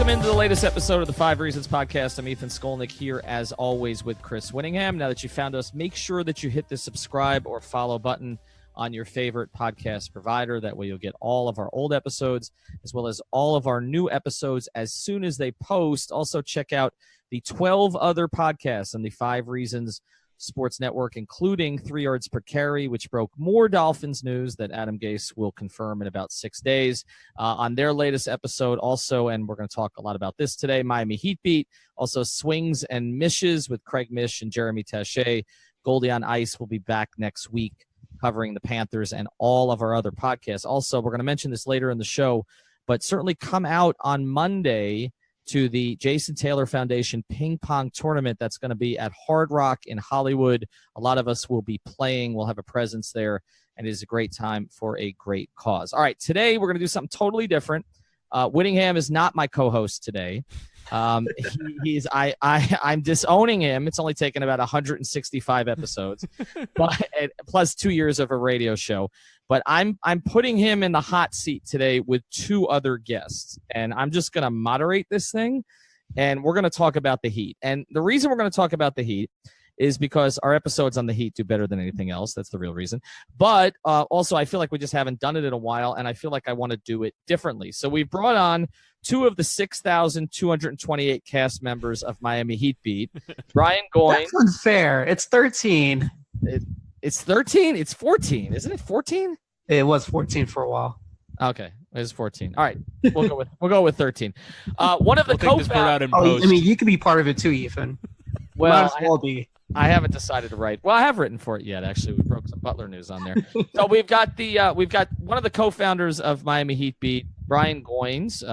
Welcome into the latest episode of the 5 Reasons Podcast. I'm Ethan Skolnick here, as always, with Chris Wittyngham. Now that you found us, make sure that you hit the subscribe or follow button on your favorite podcast provider. That way you'll get all of our old episodes, as well as all of our new episodes as soon as they post. Also, check out the 12 other podcasts on the 5 Reasons Sports Network, including 3 Yards Per Carry, which broke more Dolphins news that Adam Gase will confirm in about 6 days on their latest episode. Also, and we're going to talk a lot about this today, Miami Heat Beat. Also, Swings and Mishes with Craig Mish and Jeremy Taché. Goldie on Ice will be back next week covering the Panthers and all of our other podcasts. Also, we're going to mention this later in the show, but certainly come out on Monday to the Jason Taylor Foundation Ping Pong Tournament that's going to be at Hard Rock in Hollywood. A lot of us will be playing. We'll have a presence there, and it is a great time for a great cause. All right, today we're going to do something totally different. Wittyngham is not my co-host today. I'm disowning him. It's only taken about 165 episodes, but plus 2 years of a radio show. But I'm putting him in the hot seat today with 2 other guests, and I'm just going to moderate this thing, and we're going to talk about the Heat. And the reason we're going to talk about the Heat is because our episodes on the Heat do better than anything else. That's the real reason. But also, I feel like we just haven't done it in a while, and I feel like I want to do it differently. So we've brought on 2 of the 6,228 cast members of Miami Heat Beat. Brian Goins. That's unfair. It's 13. It's 13? It's 14. Isn't it 14? It was 14 for a while. Okay, it was 14. All right, we'll go with 13. One of the co-founders. I mean, you could be part of it too, Ethan. Well, I haven't decided to write. Well, I have written for it yet. Actually, we broke some Butler news on there. So we've got one of the co-founders of Miami Heat Beat, Brian Goins,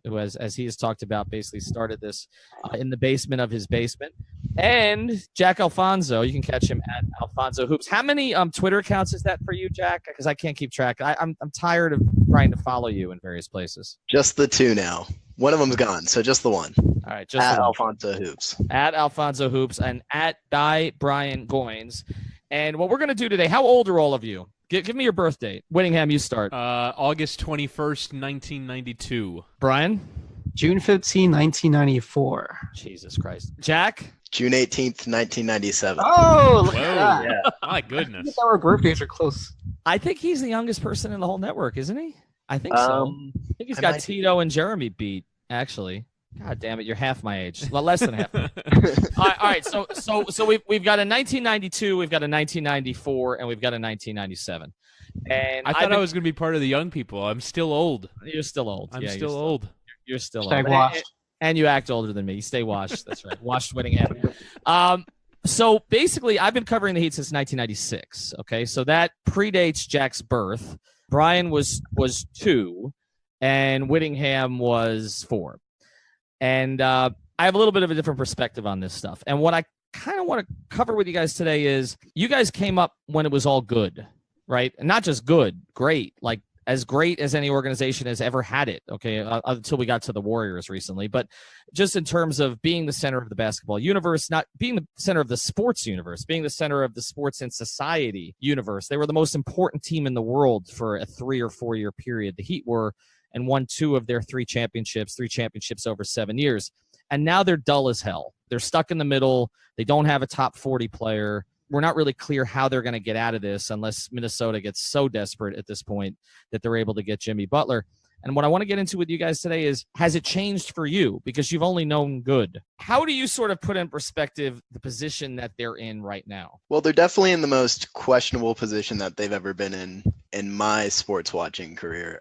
who as he has talked about, basically started this in the basement of his basement, and Jack Alfonso. You can catch him at Alfonso Hoops. How many Twitter accounts is that for you, Jack? Because I can't keep track. I'm tired of trying to follow you in various places. Just the 2 now. One of them's gone, so just the one. All right, just at Alfonso Hoops. At Alfonso Hoops and at Brian Goins. And what we're going to do today, how old are all of you? Give me your birth date. Whittingham, you start. August 21st, 1992. Brian? June 15, 1994. Jesus Christ. Jack? June 18th, 1997. Oh, look at that. Yeah. My goodness. I think our birthdays are close. I think he's the youngest person in the whole network, isn't he? I think so. I think he's got Tito and Jeremy beat, actually. God damn it, you're half my age. Well, less than half. All right. So we've got a 1992, we've got a 1994, and we've got a 1997. And I thought I was going to be part of the young people. I'm still old. You're still old. I'm still old. You're still Stay old. washed. And you act older than me. You stay washed. That's right. Washed Wittyngham. So basically, I've been covering the Heat since 1996. Okay, so that predates Jack's birth. Brian was 2, and Wittyngham was 4. And I have a little bit of a different perspective on this stuff. And what I kind of want to cover with you guys today is you guys came up when it was all good, right? And not just good, great, like as great as any organization has ever had it, okay, until we got to the Warriors recently. But just in terms of being the center of the basketball universe, not being the center of the sports universe, being the center of the sports and society universe. They were the most important team in the world for a 3 or 4 year period. The Heat were, and won 2 of their 3 championships over 7 years. And now they're dull as hell. They're stuck in the middle. They don't have a top 40 player. We're not really clear how they're going to get out of this unless Minnesota gets so desperate at this point that they're able to get Jimmy Butler. And what I want to get into with you guys today is, has it changed for you? Because you've only known good. How do you sort of put in perspective the position that they're in right now? Well, they're definitely in the most questionable position that they've ever been in my sports watching career.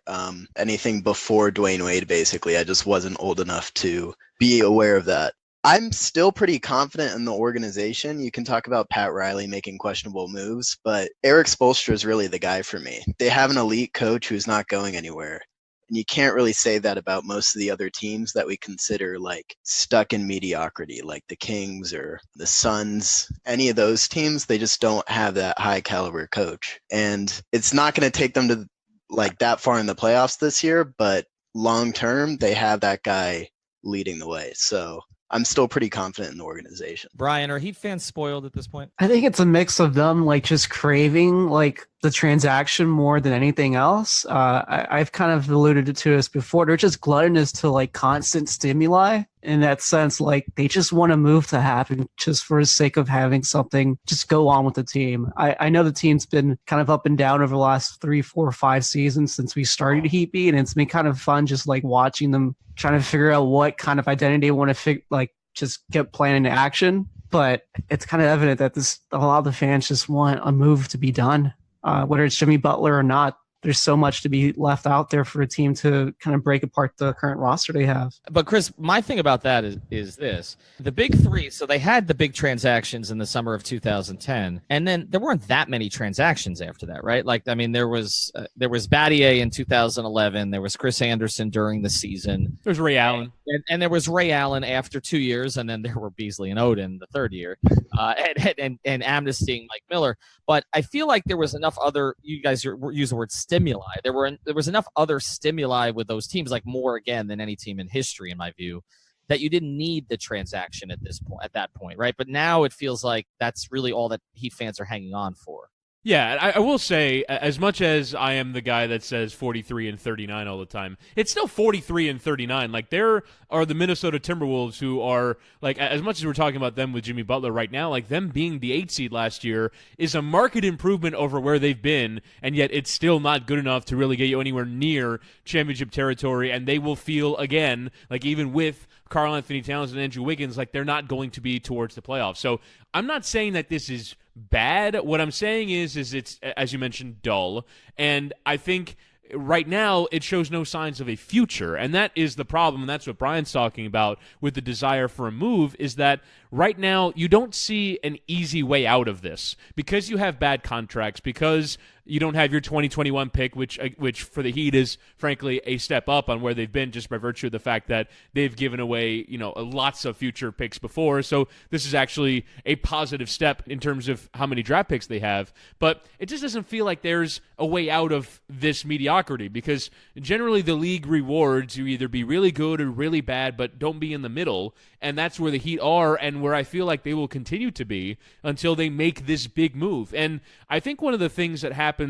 Anything before Dwayne Wade, basically, I just wasn't old enough to be aware of that. I'm still pretty confident in the organization. You can talk about Pat Riley making questionable moves, but Eric Spoelstra is really the guy for me. They have an elite coach who's not going anywhere. And you can't really say that about most of the other teams that we consider like stuck in mediocrity, like the Kings or the Suns. Any of those teams, they just don't have that high caliber coach. And it's not going to take them to like that far in the playoffs this year, but long term, they have that guy leading the way. So I'm still pretty confident in the organization. Brian, are Heat fans spoiled at this point? I think it's a mix of them like just craving like the transaction more than anything else. I've kind of alluded to this before. They're just gluttonous to like constant stimuli in that sense. Like they just want a move to happen just for the sake of having something just go on with the team. I know the team's been kind of up and down over the last 3, 4, 5 seasons since we started Heat Beat, and it's been kind of fun just like watching them trying to figure out what kind of identity they want to just get playing into action. But it's kind of evident that a lot of the fans just want a move to be done. Whether it's Jimmy Butler or not, there's so much to be left out there for a team to kind of break apart the current roster they have. But Chris, my thing about that is this. The big three, so they had the big transactions in the summer of 2010, and then there weren't that many transactions after that, right? Like, I mean, there was Battier in 2011, there was Chris Anderson during the season. There's Ray Allen. And there was Ray Allen after 2 years, and then there were Beasley and Oden the third year, and amnestying Mike Miller. But I feel like there was enough other, you guys use the word stimuli. There was enough other stimuli with those teams, like more again than any team in history, in my view, that you didn't need the transaction at that point, right? But now it feels like that's really all that Heat fans are hanging on for. Yeah, I will say, as much as I am the guy that says 43 and 39 all the time, it's still 43 and 39. Like, there are the Minnesota Timberwolves who are, like, as much as we're talking about them with Jimmy Butler right now, like, them being the 8 seed last year is a marked improvement over where they've been, and yet it's still not good enough to really get you anywhere near championship territory, and they will feel, again, like, even with Karl Anthony Towns and Andrew Wiggins, like, they're not going to be towards the playoffs. So I'm not saying that this is bad. What I'm saying is it's, as you mentioned, dull. And I think right now it shows no signs of a future. And that is the problem. And that's what Brian's talking about with the desire for a move, is that right now you don't see an easy way out of this because you have bad contracts, because you don't have your 2021 pick, which for the Heat is frankly a step up on where they've been just by virtue of the fact that they've given away, lots of future picks before. So this is actually a positive step in terms of how many draft picks they have. But it just doesn't feel like there's a way out of this mediocrity, because generally the league rewards you either be really good or really bad, but don't be in the middle. And that's where the Heat are, and where I feel like they will continue to be until they make this big move. And I think one of the things that happens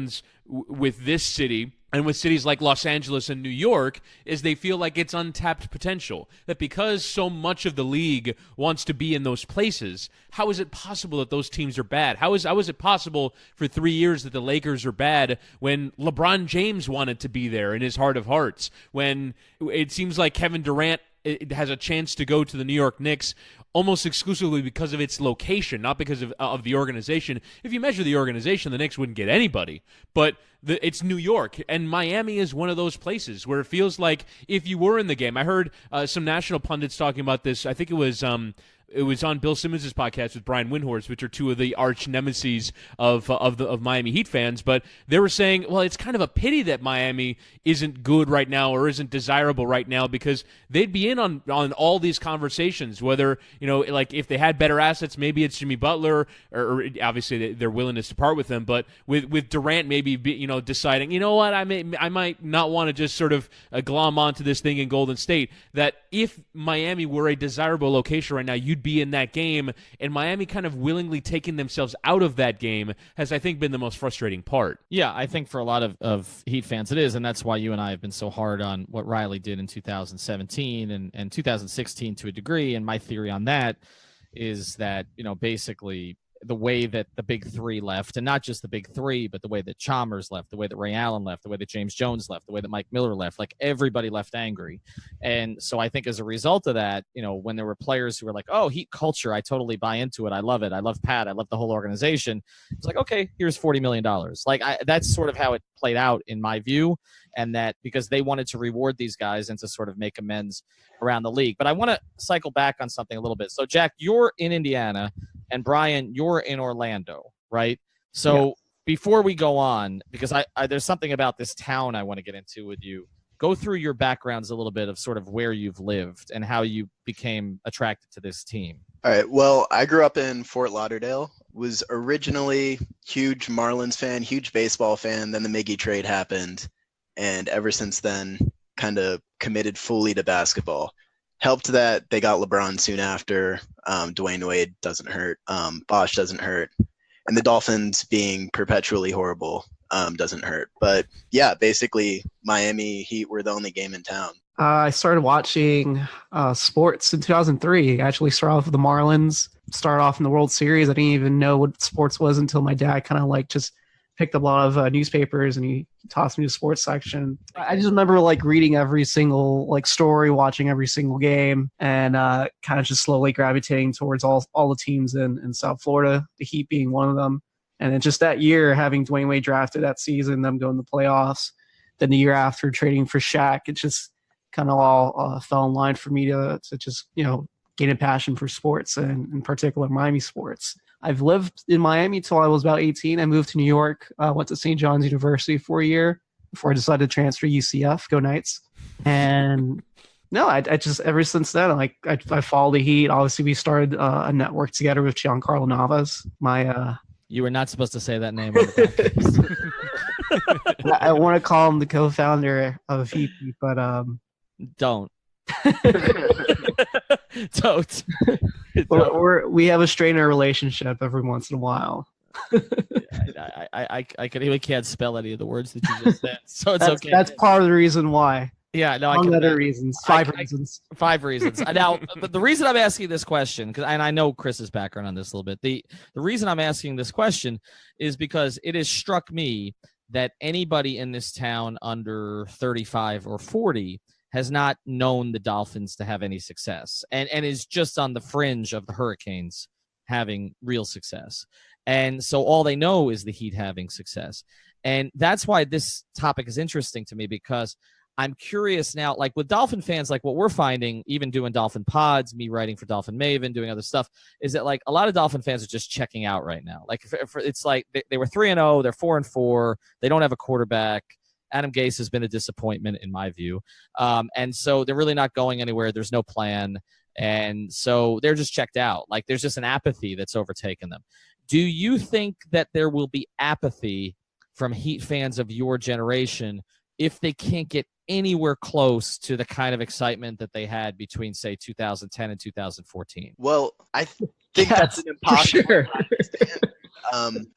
with this city and with cities like Los Angeles and New York is they feel like it's untapped potential. That because so much of the league wants to be in those places, how is it possible that those teams are bad? How is it possible for 3 years that the Lakers are bad when LeBron James wanted to be there in his heart of hearts? When it seems like Kevin Durant has a chance to go to the New York Knicks almost exclusively because of its location, not because of the organization. If you measure the organization, the Knicks wouldn't get anybody. But it's New York, and Miami is one of those places where it feels like if you were in the game. I heard some national pundits talking about this. I think it was on Bill Simmons' podcast with Brian Windhorst, which are two of the arch nemeses of Miami Heat fans. But they were saying, well, it's kind of a pity that Miami isn't good right now or isn't desirable right now, because they'd be in on all these conversations, whether, like if they had better assets, maybe it's Jimmy Butler, or obviously their willingness to part with them. But with Durant maybe deciding, what, I might not want to just sort of glom onto this thing in Golden State, that if Miami were a desirable location right now, you'd be in that game, and Miami kind of willingly taking themselves out of that game has, I think, been the most frustrating part. Yeah, I think for a lot of Heat fans it is, and that's why you and I have been so hard on what Riley did in 2017 and 2016 to a degree, and my theory on that is that, basically the way that the big three left, and not just the big three, but the way that Chalmers left, the way that Ray Allen left, the way that James Jones left, the way that Mike Miller left, like everybody left angry. And so I think as a result of that, when there were players who were like, oh, Heat culture, I totally buy into it. I love it. I love Pat. I love the whole organization. It's like, okay, here's $40 million. Like that's sort of how it played out in my view. And that because they wanted to reward these guys and to sort of make amends around the league. But I want to cycle back on something a little bit. So Jack, you're in Indiana, and Brian, you're in Orlando, right? So yeah. Before we go on, because I there's something about this town I want to get into with you. Go through your backgrounds a little bit of sort of where you've lived and how you became attracted to this team. All right. Well, I grew up in Fort Lauderdale, was originally huge Marlins fan, huge baseball fan. Then the Miggy trade happened. And ever since then, kind of committed fully to basketball. Helped that they got LeBron soon after. Dwayne Wade doesn't hurt. Bosh doesn't hurt. And the Dolphins being perpetually horrible doesn't hurt. But yeah, basically Miami Heat were the only game in town. I started watching sports in 2003. I actually started off with the Marlins, started off in the World Series. I didn't even know what sports was until my dad kind of like just picked up a lot of newspapers and he tossed me to the sports section. I just remember like reading every single like story, watching every single game, and kind of just slowly gravitating towards all the teams in South Florida, the Heat being one of them. And then just that year, having Dwayne Wade drafted that season, them going to the playoffs, then the year after trading for Shaq, it just kind of all fell in line for me to just, gain a passion for sports and in particular Miami sports. I've lived in Miami till I was about 18. I moved to New York, went to St. John's University for a year before I decided to transfer to UCF, go Knights. And no, I just, ever since then, like I follow the Heat. Obviously we started a network together with Giancarlo Navas. You were not supposed to say that name on the podcast. I want to call him the co-founder of Heat, but don't. Don't. We have a strainer relationship every once in a while. I really can't spell any of the words that you just said, so it's okay. That's part of the reason why. Yeah, no, Among other reasons. Five reasons. Now, but the reason I'm asking this question, and I know Chris's background on this a little bit, the reason I'm asking this question is because it has struck me that anybody in this town under 35 or 40 has not known the Dolphins to have any success and is just on the fringe of the Hurricanes having real success. And so all they know is the Heat having success. And that's why this topic is interesting to me, because I'm curious now, like with Dolphin fans, like what we're finding, even doing Dolphin pods, me writing for Dolphin Maven, doing other stuff, is that like a lot of Dolphin fans are just checking out right now. Like if it's like they were 3-0, they're 4-4, they don't have a quarterback. Adam Gase has been a disappointment in my view. And so they're really not going anywhere. There's no plan. And so they're just checked out. Like there's just an apathy that's overtaken them. Do you think that there will be apathy from Heat fans of your generation if they can't get anywhere close to the kind of excitement that they had between, say, 2010 and 2014? Well, I think that's an impossible. Sure.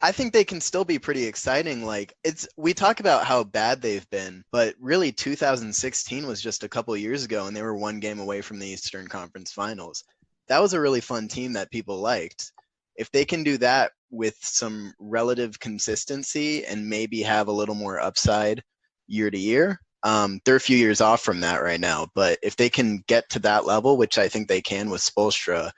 I think they can still be pretty exciting. Like we talk about how bad they've been, but really 2016 was just a couple years ago, and they were one game away from the Eastern Conference Finals. That was a really fun team that people liked. If they can do that with some relative consistency and maybe have a little more upside year to year, they're a few years off from that right now. But if they can get to that level, which I think they can with Spoelstra,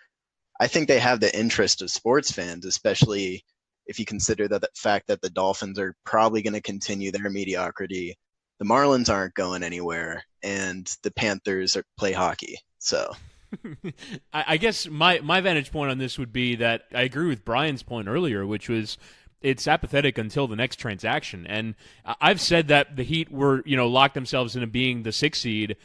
I think they have the interest of sports fans, especially if you consider the fact that the Dolphins are probably going to continue their mediocrity. The Marlins aren't going anywhere, and the Panthers play hockey. So I guess my vantage point on this would be that I agree with Brian's point earlier, which was it's apathetic until the next transaction. And I've said that the Heat were, locked themselves into being the 6th seed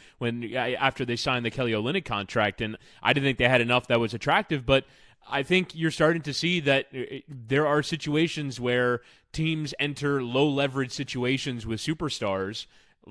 after they signed the Kelly Olynyk contract, and I didn't think they had enough that was attractive, but I think you're starting to see that there are situations where teams enter low-leverage situations with superstars,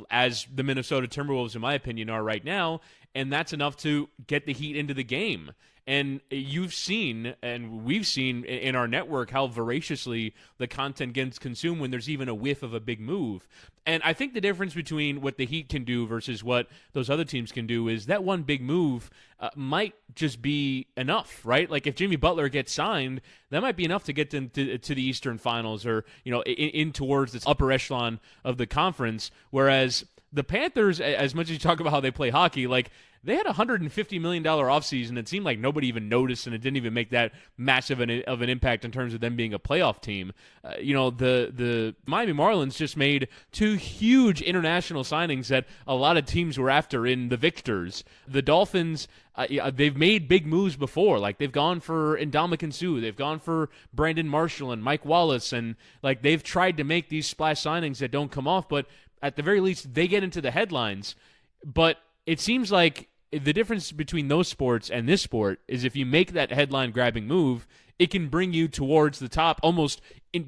as the Minnesota Timberwolves, in my opinion, are right now, and that's enough to get the Heat into the game. And you've seen, and we've seen in our network, how voraciously the content gets consumed when there's even a whiff of a big move. And I think the difference between what the Heat can do versus what those other teams can do is that one big move might just be enough, right? Like if Jimmy Butler gets signed, that might be enough to get them to the Eastern Finals or, in towards this upper echelon of the conference. Whereas the Panthers, as much as you talk about how they play hockey, like they had a $150 million offseason. It seemed like nobody even noticed, and it didn't even make that massive of an impact in terms of them being a playoff team. The Miami Marlins just made 2 huge international signings that a lot of teams were after in the Victors. The Dolphins, they've made big moves before. Like they've gone for Ndamukong Suh, they've gone for Brandon Marshall and Mike Wallace, and like they've tried to make these splash signings that don't come off, but at the very least they get into the headlines. But it seems like the difference between those sports and this sport is if you make that headline-grabbing move, it can bring you towards the top almost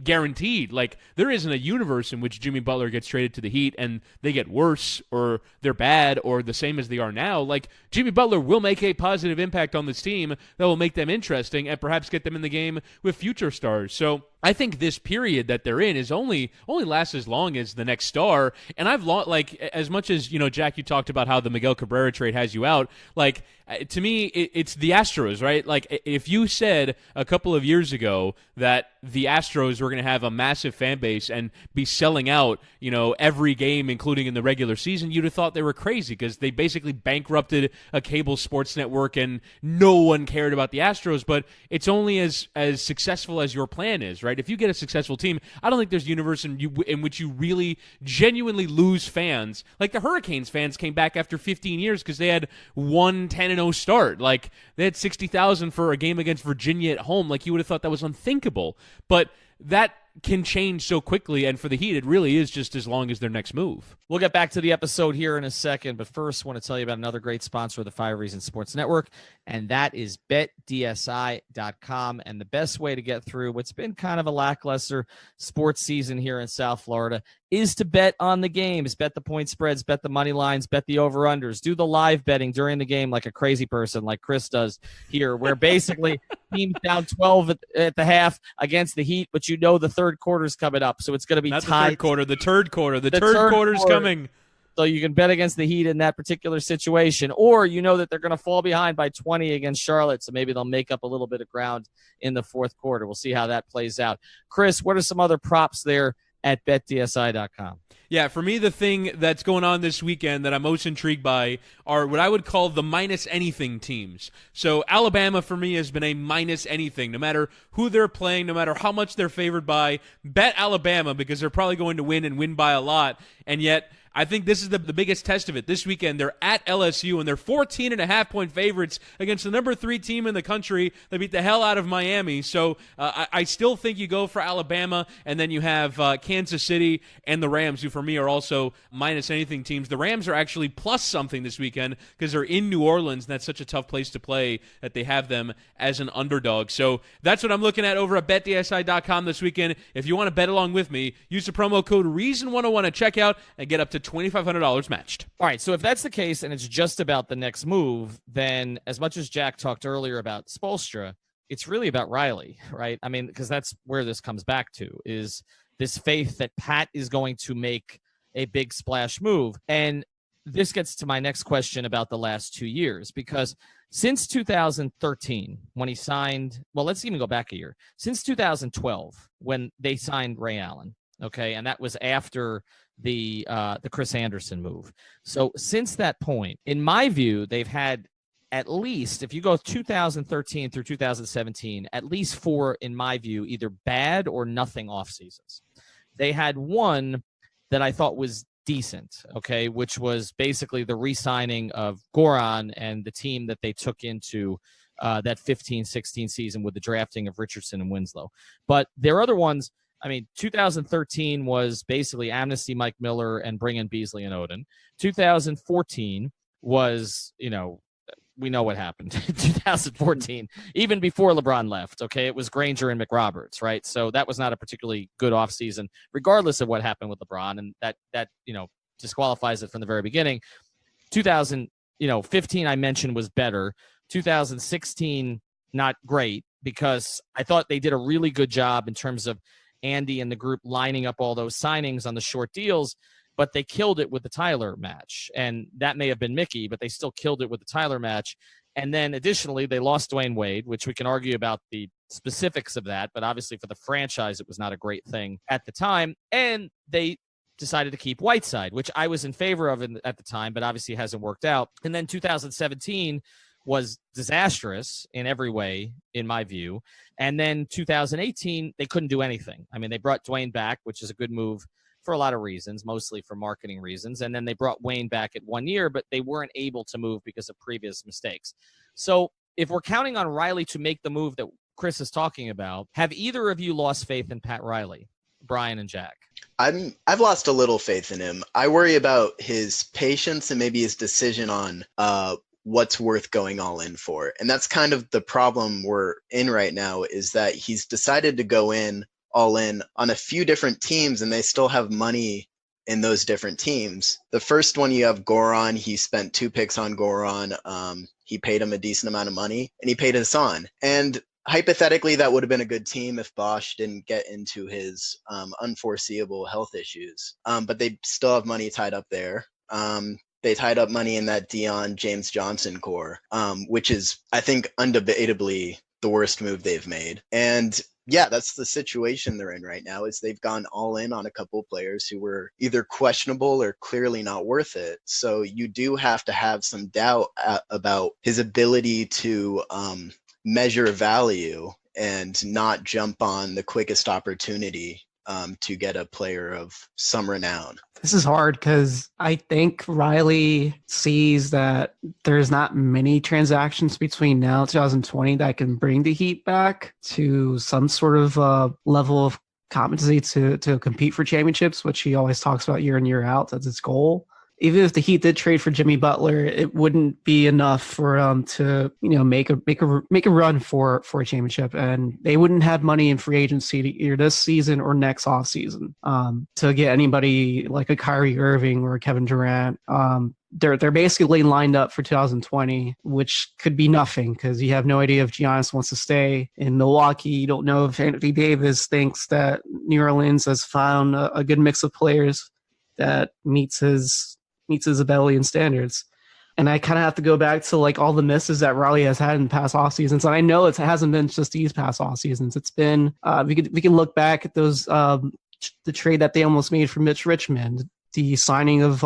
guaranteed. Like, there isn't a universe in which Jimmy Butler gets traded to the Heat and they get worse or they're bad or the same as they are now. Like, Jimmy Butler will make a positive impact on this team that will make them interesting and perhaps get them in the game with future stars. So I think this period that they're in is only lasts as long as the next star. And like, as much as, Jack, you talked about how the Miguel Cabrera trade has you out, like, to me, it's the Astros, right? Like, if you said a couple of years ago that the Astros were going to have a massive fan base and be selling out, every game, including in the regular season, you'd have thought they were crazy because they basically bankrupted a cable sports network and no one cared about the Astros. But it's only as successful as your plan is, right? If you get a successful team, I don't think there's a universe in which you really genuinely lose fans. Like the Hurricanes fans came back after 15 years because they had 10-0 start. Like they had 60,000 for a game against Virginia at home. Like you would have thought that was unthinkable. But that can change so quickly, and for the Heat, it really is just as long as their next move. We'll get back to the episode here in a second, but first, I want to tell you about another great sponsor of the 5 Reasons Sports Network, and that is BetDSI.com. And the best way to get through what's been kind of a lackluster sports season here in South Florida is to bet on the games, bet the point spreads, bet the money lines, bet the over-unders, do the live betting during the game like a crazy person like Chris does here, where basically teams down 12 at the half against the Heat, but the third quarter's coming up, so it's going to be not tied. The third quarter, the third quarter. The third quarter's coming. So you can bet against the Heat in that particular situation, or that they're going to fall behind by 20 against Charlotte, so maybe they'll make up a little bit of ground in the fourth quarter. We'll see how that plays out. Chris, what are some other props there at BetDSI.com? Yeah, for me, the thing that's going on this weekend that I'm most intrigued by are what I would call the minus anything teams. So Alabama, for me, has been a minus anything. No matter who they're playing, no matter how much they're favored by, bet Alabama because they're probably going to win and win by a lot. And yet, I think this is the biggest test of it. This weekend, they're at LSU, and they're 14.5-point favorites against the number 3 team in the country. They beat the hell out of Miami. So I still think you go for Alabama, and then you have Kansas City and the Rams, who for me are also minus anything teams. The Rams are actually plus something this weekend because they're in New Orleans, and that's such a tough place to play that they have them as an underdog. So that's what I'm looking at over at BetDSI.com this weekend. If you want to bet along with me, use the promo code REASON101 at checkout and get up to $2,500 matched. All right, so if that's the case and it's just about the next move, then as much as Jack talked earlier about Spoelstra, it's really about Riley, right? I mean, because that's where this comes back to, is this faith that Pat is going to make a big splash move. And this gets to my next question about the last 2 years, because since 2013, when he signed, well, let's even go back a year. Since 2012, when they signed Ray Allen, okay, and that was after the Chris Anderson move. So since that point, in my view, they've had at least, if you go 2013 through 2017, at least 4, in my view, either bad or nothing off seasons. They had one that I thought was decent, okay, which was basically the re-signing of Goran and the team that they took into that 15-16 season with the drafting of Richardson and Winslow. But there are other ones. I mean, 2013 was basically amnesty Mike Miller and bring in Beasley and Odin. 2014 was, we know what happened in 2014, even before LeBron left, okay? It was Granger and McRoberts, right? So that was not a particularly good offseason, regardless of what happened with LeBron, and that disqualifies it from the very beginning. 2015 I mentioned was better. 2016, not great, because I thought they did a really good job in terms of Andy and the group lining up all those signings on the short deals, but they killed it with the Tyler match. And that may have been Mickey, but they still killed it with the Tyler match. And then additionally, they lost Dwayne Wade, which we can argue about the specifics of that, but obviously for the franchise, it was not a great thing at the time. And they decided to keep Whiteside, which I was in favor of at the time, but obviously hasn't worked out. And then 2017 was disastrous in every way, in my view. And then 2018, they couldn't do anything. I mean, they brought Dwayne back, which is a good move for a lot of reasons, mostly for marketing reasons. And then they brought Wayne back at 1 year, but they weren't able to move because of previous mistakes. So if we're counting on Riley to make the move that Chris is talking about, have either of you lost faith in Pat Riley, Brian and Jack? I've lost a little faith in him. I worry about his patience and maybe his decision on what's worth going all in for. And that's kind of the problem we're in right now, is that he's decided to go in all in on a few different teams, and they still have money in those different teams. The first one, you have Goran. He spent 2 picks on Goran. He paid him a decent amount of money, and he paid Hassan. And hypothetically, that would have been a good team if Bosch didn't get into his unforeseeable health issues. But they still have money tied up there. They tied up money in that Dion James Johnson core, which is, I think, undebatably the worst move they've made. And yeah, that's the situation they're in right now, is they've gone all in on a couple of players who were either questionable or clearly not worth it. So you do have to have some doubt about his ability to measure value and not jump on the quickest opportunity to get a player of some renown. This is hard because I think Riley sees that there's not many transactions between now and 2020 that can bring the Heat back to some sort of level of competency to compete for championships, which he always talks about year in, year out. That's his goal. Even if the Heat did trade for Jimmy Butler, it wouldn't be enough for to make a run for a championship, and they wouldn't have money in free agency either this season or next offseason to get anybody like a Kyrie Irving or a Kevin Durant. They're basically lined up for 2020, which could be nothing because you have no idea if Giannis wants to stay in Milwaukee. You don't know if Anthony Davis thinks that New Orleans has found a good mix of players that meets his ability and standards. And I kind of have to go back to like all the misses that Raleigh has had in past off seasons. And I know it hasn't been just these past off seasons. It's been we can look back at those the trade that they almost made for Mitch Richmond, the signing of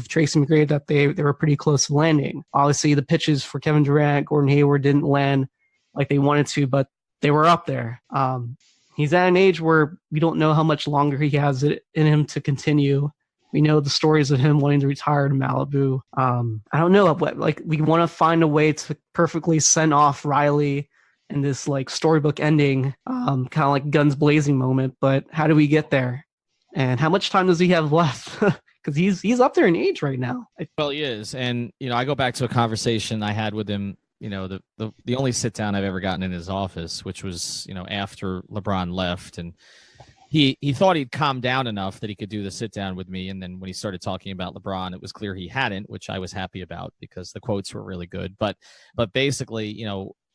Tracy McGrady that they were pretty close to landing. Obviously, the pitches for Kevin Durant, Gordon Hayward didn't land like they wanted to, but they were up there. He's at an age where we don't know how much longer he has it in him to continue. We know the stories of him wanting to retire in Malibu. I don't know, like we want to find a way to perfectly send off Riley in this like storybook ending, kind of like guns blazing moment. But how do we get there? And how much time does he have left? Because he's up there in age right now. Well, he is, and I go back to a conversation I had with him. The only sit down I've ever gotten in his office, which was after LeBron left, and he thought he'd calmed down enough that he could do the sit down with me. And then when he started talking about LeBron, it was clear he hadn't, which I was happy about because the quotes were really good. But basically,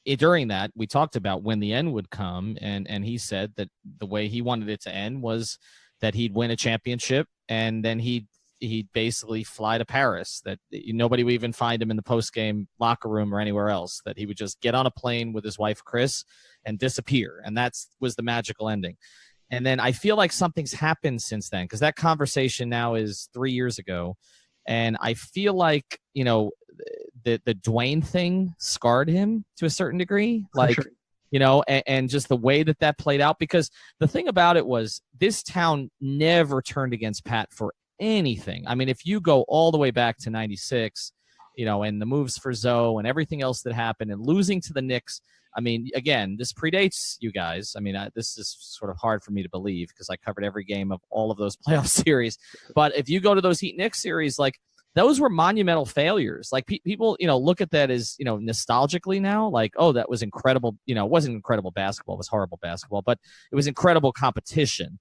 during that, we talked about when the end would come. And he said that the way he wanted it to end was that he'd win a championship and then he'd basically fly to Paris, that nobody would even find him in the post-game locker room or anywhere else, that he would just get on a plane with his wife, Chris, and disappear. And that was the magical ending. And then I feel like something's happened since then, because that conversation now is 3 years ago. And I feel like, the Dwayne thing scarred him to a certain degree. Like, sure. And just the way that played out, because the thing about it was this town never turned against Pat for anything. I mean, if you go all the way back to 96, and the moves for Zoe and everything else that happened and losing to the Knicks, I mean, again, this predates you guys. I mean, this is sort of hard for me to believe because I covered every game of all of those playoff series. But if you go to those Heat-Knicks series, like, those were monumental failures. Like, people, look at that as, nostalgically now, like, oh, that was incredible. It wasn't incredible basketball. It was horrible basketball. But it was incredible competition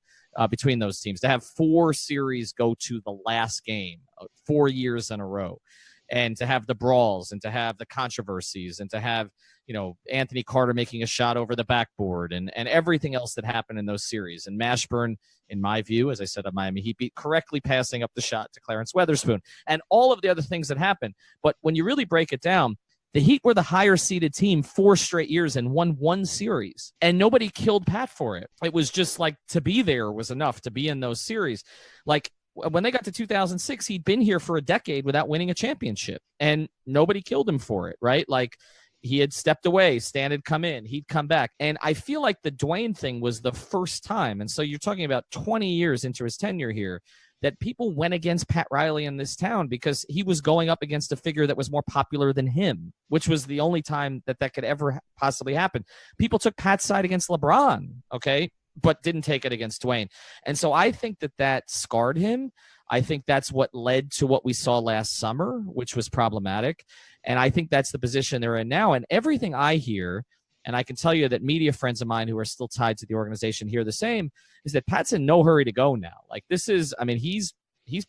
between those teams. To have 4 series go to the last game 4 years in a row, and to have the brawls and to have the controversies and to have, Anthony Carter making a shot over the backboard and everything else that happened in those series. And Mashburn, in my view, as I said, at Miami Heat beat, correctly passing up the shot to Clarence Weatherspoon and all of the other things that happened. But when you really break it down, the Heat were the higher seeded team 4 straight years and won 1 series, and nobody killed Pat for it. It was just like, to be there was enough to be in those series. Like, when they got to 2006, he'd been here for a decade without winning a championship, and nobody killed him for it, right? Like, he had stepped away, Stan had come in, he'd come back. And I feel like the Dwayne thing was the first time, and so you're talking about 20 years into his tenure here, that people went against Pat Riley in this town because he was going up against a figure that was more popular than him, which was the only time that could ever possibly happen. People took Pat's side against LeBron, okay, but didn't take it against Dwayne. And so I think that scarred him. I think that's what led to what we saw last summer, which was problematic. And I think that's the position they're in now. And everything I hear, and I can tell you that media friends of mine who are still tied to the organization hear the same, is that Pat's in no hurry to go now. Like, this is, I mean, he's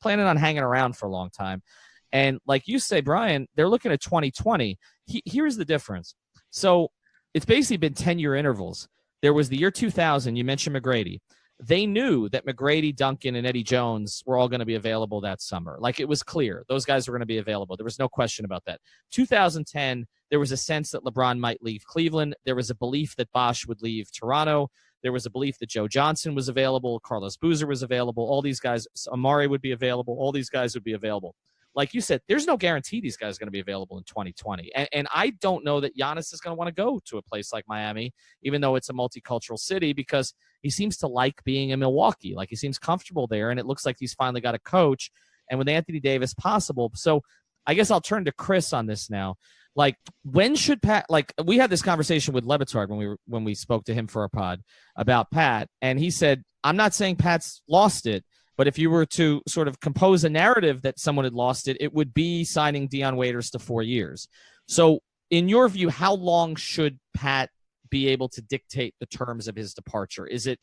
planning on hanging around for a long time. And like you say, Brian, they're looking at 2020. Here's the difference. So it's basically been 10-year intervals. There was the year 2000. You mentioned McGrady. They knew that McGrady, Duncan, and Eddie Jones were all going to be available that summer. Like, it was clear. Those guys were going to be available. There was no question about that. 2010, there was a sense that LeBron might leave Cleveland. There was a belief that Bosh would leave Toronto. There was a belief that Joe Johnson was available. Carlos Boozer was available. All these guys, Amari would be available. All these guys would be available. Like you said, there's no guarantee these guys are going to be available in 2020. And I don't know that Giannis is going to want to go to a place like Miami, even though it's a multicultural city, because he seems to like being in Milwaukee. Like, he seems comfortable there, and it looks like he's finally got a coach, and with Anthony Davis possible. So I guess I'll turn to Chris on this now. Like, when should Pat, like, we had this conversation with Levitard when we spoke to him for our pod about Pat, and he said, I'm not saying Pat's lost it, but if you were to sort of compose a narrative that someone had lost it, it would be signing Dion Waiters to 4 years. So in your view, how long should Pat be able to dictate the terms of his departure? Is it,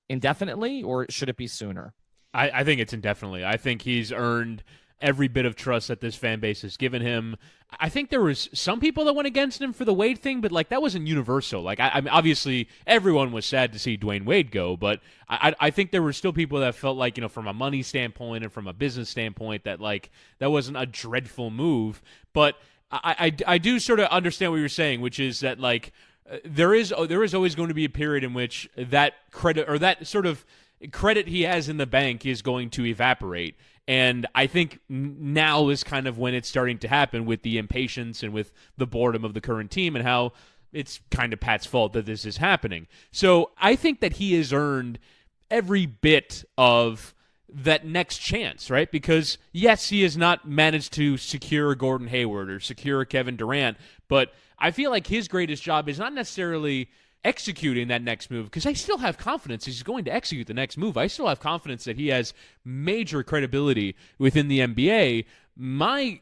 indefinitely, or should it be sooner? I think it's indefinitely. I think he's earned every bit of trust that this fan base has given him. I think there was some people that went against him for the Wade thing, but like, that wasn't universal. Like, I mean, obviously everyone was sad to see Dwayne Wade go, but I think there were still people that felt like, from a money standpoint and from a business standpoint, that like, that wasn't a dreadful move. But I do sort of understand what you're saying, which is that like, there is always going to be a period in which that credit, or that sort of credit he has in the bank, is going to evaporate. And I think now is kind of when it's starting to happen, with the impatience and with the boredom of the current team, and how it's kind of Pat's fault that this is happening. So I think that he has earned every bit of that next chance, right? Because yes, he has not managed to secure Gordon Hayward or secure Kevin Durant, but I feel like his greatest job is not necessarily executing that next move, because I still have confidence he's going to execute the next move. I still have confidence that he has major credibility within the NBA. My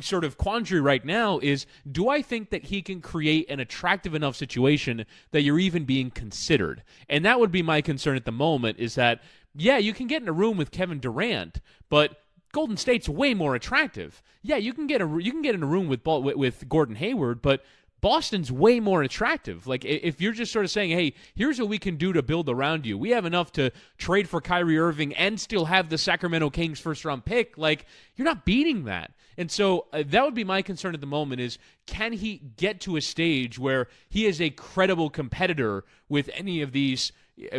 sort of quandary right now is, do I think that he can create an attractive enough situation that you're even being considered? And that would be my concern at the moment, is that, yeah, you can get in a room with Kevin Durant, but Golden State's way more attractive. Yeah, you can get in a room with Gordon Hayward, but Boston's way more attractive. Like, if you're just sort of saying, hey, here's what we can do to build around you. We have enough to trade for Kyrie Irving and still have the Sacramento Kings first-round pick. Like, you're not beating that. And so that would be my concern at the moment, is can he get to a stage where he is a credible competitor with any of these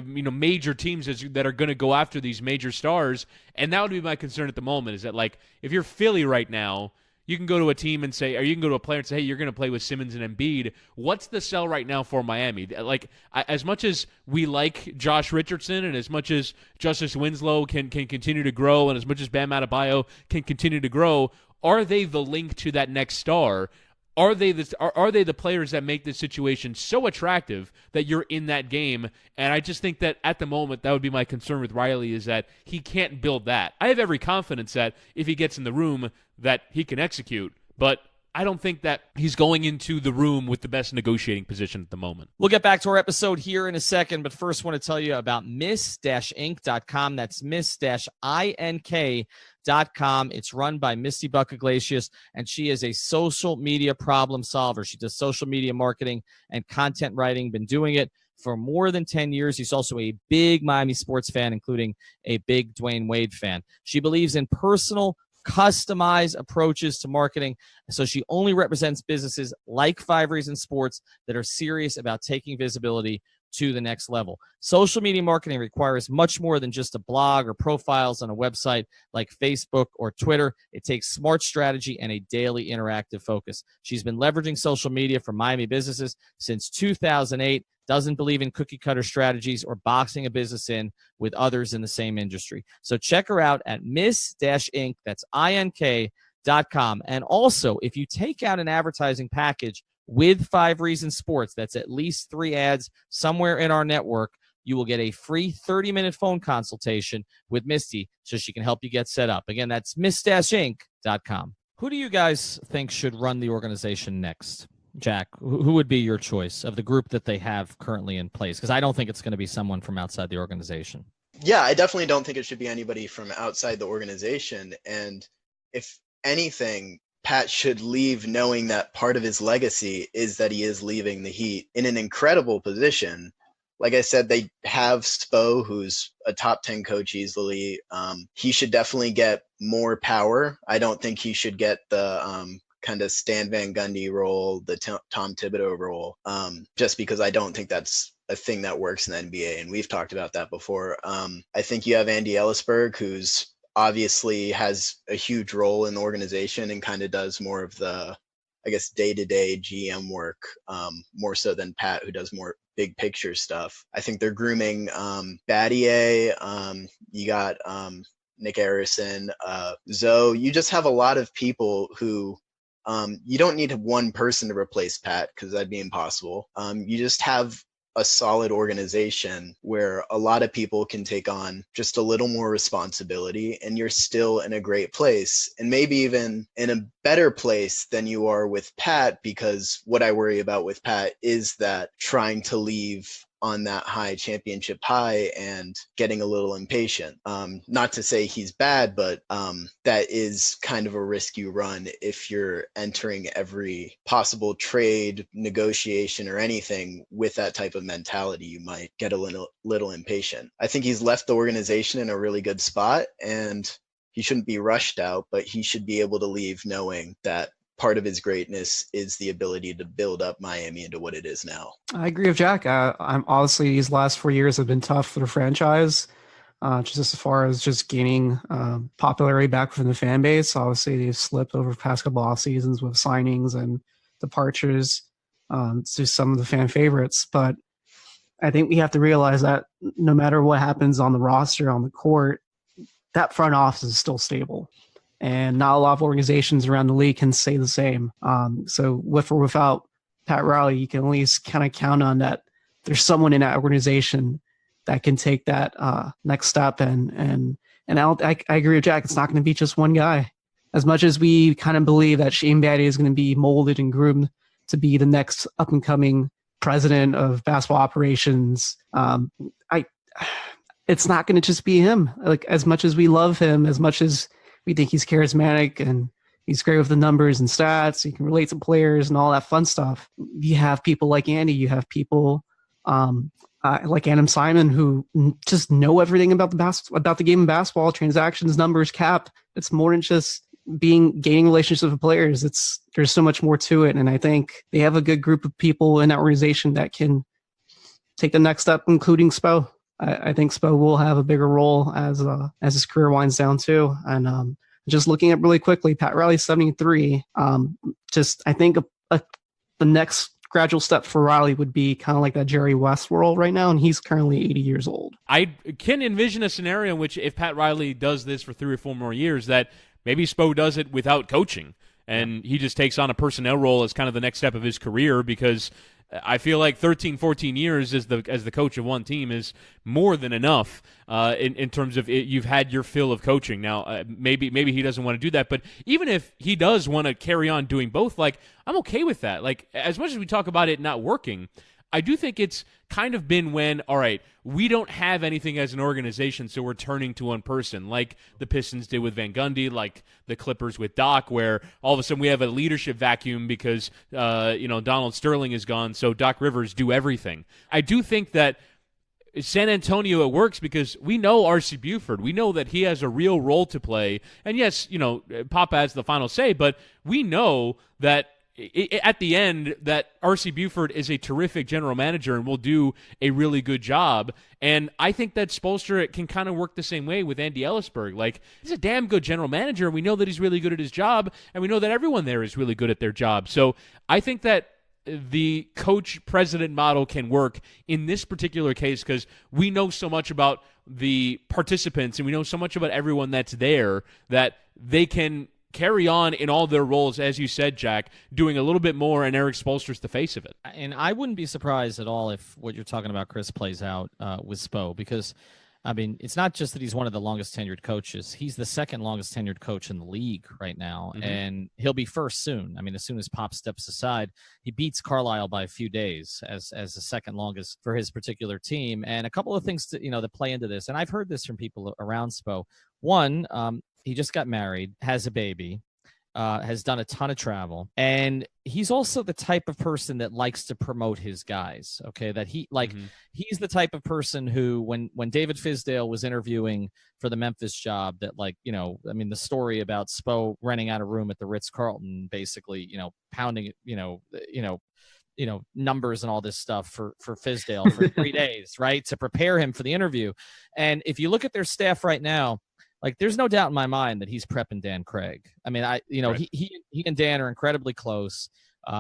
major teams that are going to go after these major stars? And that would be my concern at the moment, is that, like, if you're Philly right now, you can go to a team and say, or you can go to a player and say, hey, you're going to play with Simmons and Embiid. What's the sell right now for Miami? Like, as much as we like Josh Richardson, and as much as Justice Winslow can continue to grow, and as much as Bam Adebayo can continue to grow, are they the link to that next star? Are they the players that make this situation so attractive that you're in that game? And I just think that at the moment, that would be my concern with Riley, is that he can't build that. I have every confidence that if he gets in the room, that he can execute, but I don't think that he's going into the room with the best negotiating position at the moment. We'll get back to our episode here in a second, but first I want to tell you about miss-ink.com. That's miss-ink.com. It's run by Misty Buck Iglesias, and she is a social media problem solver. She does social media marketing and content writing, been doing it for more than 10 years. She's also a big Miami sports fan, including a big Dwayne Wade fan. She believes in personal, customized approaches to marketing, so she only represents businesses like 5 Reasons Sports that are serious about taking visibility to the next level. Social media marketing requires much more than just a blog or profiles on a website like Facebook or Twitter. It takes smart strategy and a daily interactive focus. She's been leveraging social media for Miami businesses since 2008, doesn't believe in cookie-cutter strategies or boxing a business in with others in the same industry. So check her out at miss-ink, that's INK.com. And also, if you take out an advertising package with 5 Reasons Sports, that's at least 3 ads somewhere in our network, you will get a free 30-minute phone consultation with Misty so she can help you get set up. Again, that's miss-ink.com. Who do you guys think should run the organization next? Jack, who would be your choice of the group that they have currently in place? Because I don't think it's going to be someone from outside the organization. Yeah, I definitely don't think it should be anybody from outside the organization. And if anything, Pat should leave knowing that part of his legacy is that he is leaving the Heat in an incredible position. Like I said, they have Spo, who's a top 10 coach easily. He should definitely get more power. I don't think he should get the kind of Stan Van Gundy role, the Tom Thibodeau role, just because I don't think that's a thing that works in the NBA. And we've talked about that before. I think you have Andy Ellisberg, who's obviously has a huge role in the organization and kind of does more of the, I guess, day-to-day GM work, more so than Pat, who does more big picture stuff. I think they're grooming Battier. You got Nick Harrison, Zoe. You just have a lot of people who you don't need one person to replace Pat, because that'd be impossible. You just have a solid organization where a lot of people can take on just a little more responsibility, and you're still in a great place, and maybe even in a better place than you are with Pat, because what I worry about with Pat is that trying to leave on that high championship high and getting a little impatient. Not to say he's bad, but that is kind of a risk you run if you're entering every possible trade, negotiation, or anything with that type of mentality. You might get a little impatient. I think he's left the organization in a really good spot, and he shouldn't be rushed out, but he should be able to leave knowing that part of his greatness is the ability to build up Miami into what it is now. I agree with Jack. I'm honestly, these last 4 years have been tough for the franchise, just as far as just gaining popularity back within the fan base. Obviously, they've slipped over the past couple off seasons with signings and departures to some of the fan favorites. But I think we have to realize that no matter what happens on the roster, on the court, that front office is still stable. And not a lot of organizations around the league can say the same. So with or without Pat Riley, you can at least kind of count on that there's someone in that organization that can take that next step. And I agree with Jack. It's not going to be just one guy. As much as we kind of believe that Shane Battier is going to be molded and groomed to be the next up and coming president of basketball operations, it's not going to just be him. Like, as much as we love him, as much as we think he's charismatic and he's great with the numbers and stats, he can relate to players and all that fun stuff. You have people like Andy, you have people like Adam Simon, who just know everything about the game of basketball, transactions, numbers, cap. It's more than just gaining relationships with players. There's so much more to it. And I think they have a good group of people in that organization that can take the next step, including Spo. I think Spo will have a bigger role as his career winds down too. And just looking at really quickly, Pat Riley's 73. I think the next gradual step for Riley would be kind of like that Jerry West role right now, and he's currently 80 years old. I can envision a scenario in which, if Pat Riley does this for 3 or 4 more years, that maybe Spo does it without coaching, and he just takes on a personnel role as kind of the next step of his career, because I feel like 13, 14 years as the coach of one team is more than enough in terms of you've had your fill of coaching. Now, maybe he doesn't want to do that, but even if he does want to carry on doing both, like, I'm okay with that. Like, as much as we talk about it not working, I do think it's kind of been when, all right, we don't have anything as an organization, so we're turning to one person, like the Pistons did with Van Gundy, like the Clippers with Doc, where all of a sudden we have a leadership vacuum because Donald Sterling is gone, so Doc Rivers do everything. I do think that San Antonio, it works because we know R.C. Buford. We know that he has a real role to play. And yes, Papa has the final say, but we know that at the end that R.C. Buford is a terrific general manager and will do a really good job. And I think that Spoelstra can kind of work the same way with Andy Ellisberg. Like, he's a damn good general manager, and we know that he's really good at his job, and we know that everyone there is really good at their job. So I think that the coach-president model can work in this particular case because we know so much about the participants and we know so much about everyone that's there that they can carry on in all their roles, as you said, Jack, doing a little bit more, and Eric Spoelstra's the face of it. And I wouldn't be surprised at all if what you're talking about, Chris, plays out with Spo, because, I mean, it's not just that he's one of the longest tenured coaches. He's the second longest tenured coach in the league right now, and he'll be first soon. I mean, as soon as Pop steps aside, he beats Carlisle by a few days as the second longest for his particular team. And a couple of things that play into this, and I've heard this from people around Spo. One, he just got married, has a baby, has done a ton of travel, and he's also the type of person that likes to promote his guys. Okay, that he's the type of person who, when David Fizdale was interviewing for the Memphis job, that the story about Spo renting out a room at the Ritz-Carlton, basically, pounding numbers and all this stuff for Fizdale for 3 days, right, to prepare him for the interview. And if you look at their staff right now, like, there's no doubt in my mind that he's prepping Dan Craig. I mean, right. he and Dan are incredibly close.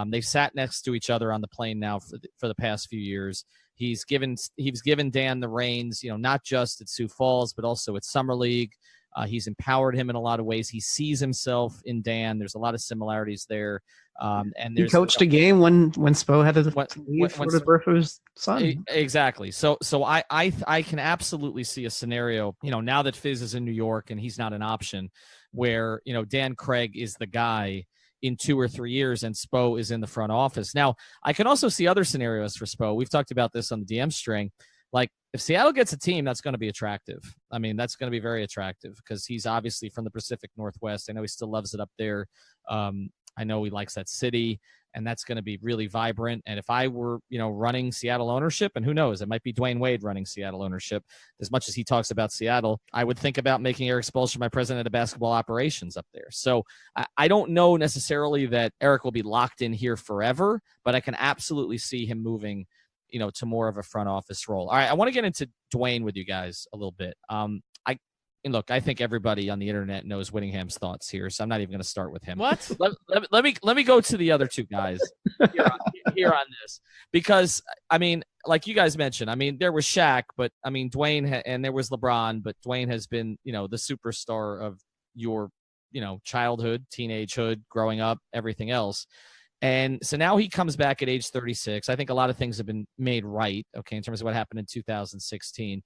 They've sat next to each other on the plane now for the past few years. He's given Dan the reins, not just at Sioux Falls, but also at Summer League. He's empowered him in a lot of ways. He sees himself in Dan. There's a lot of similarities there. And he coached a game when Spo had to leave for the birth of his son. Exactly. So I can absolutely see a scenario, now that Fizz is in New York and he's not an option, where, Dan Craig is the guy in 2 or 3 years and Spo is in the front office. Now, I can also see other scenarios for Spo. We've talked about this on the DM string. Like, if Seattle gets a team, that's going to be attractive. I mean, that's going to be very attractive because he's obviously from the Pacific Northwest. I know he still loves it up there. I know he likes that city, and that's going to be really vibrant. And if I were, running Seattle ownership, and who knows, it might be Dwayne Wade running Seattle ownership, as much as he talks about Seattle, I would think about making Eric Spoelstra my president of basketball operations up there. So I don't know necessarily that Eric will be locked in here forever, but I can absolutely see him moving, to more of a front office role. All right, I want to get into Dwayne with you guys a little bit. I think everybody on the internet knows Wittynham's thoughts here, so I'm not even going to start with him. What? Let me go to the other two guys here on this, because I mean, like you guys mentioned, I mean, there was Shaq, but I mean Dwayne, and there was LeBron, but Dwayne has been, the superstar of your, childhood, teenagehood, growing up, everything else. And so now he comes back at age 36. I think a lot of things have been made right, okay, in terms of what happened in 2016.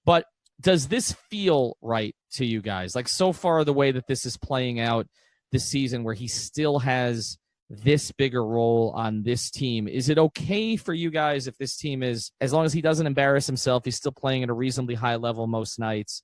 But does this feel right to you guys? Like, so far, the way that this is playing out this season, where he still has this bigger role on this team, is it okay for you guys if this team is, as long as he doesn't embarrass himself, he's still playing at a reasonably high level most nights,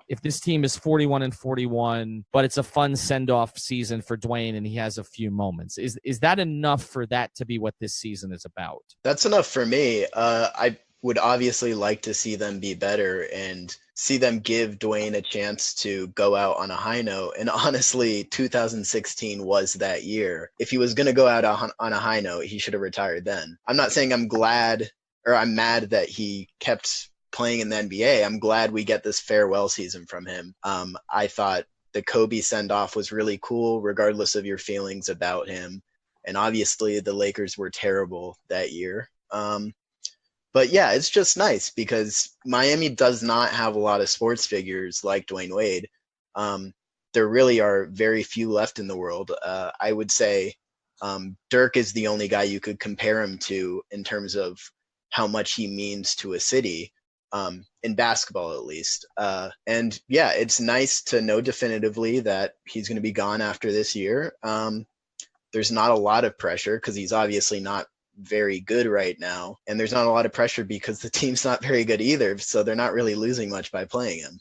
if this team is 41-41, but it's a fun send-off season for Dwayne and he has a few moments, is that enough for that to be what this season is about? That's enough for me. I would obviously like to see them be better and see them give Dwayne a chance to go out on a high note. And honestly, 2016 was that year. If he was going to go out on a high note, he should have retired then. I'm not saying I'm glad or I'm mad that he kept playing in the NBA. I'm glad we get this farewell season from him. I thought the Kobe send-off was really cool, regardless of your feelings about him. And obviously the Lakers were terrible that year. But yeah, it's just nice because Miami does not have a lot of sports figures like Dwayne Wade. There really are very few left in the world. I would say Dirk is the only guy you could compare him to in terms of how much he means to a city. In basketball, at least. And yeah, it's nice to know definitively that he's going to be gone after this year. There's not a lot of pressure because he's obviously not very good right now. And there's not a lot of pressure because the team's not very good either. So they're not really losing much by playing him.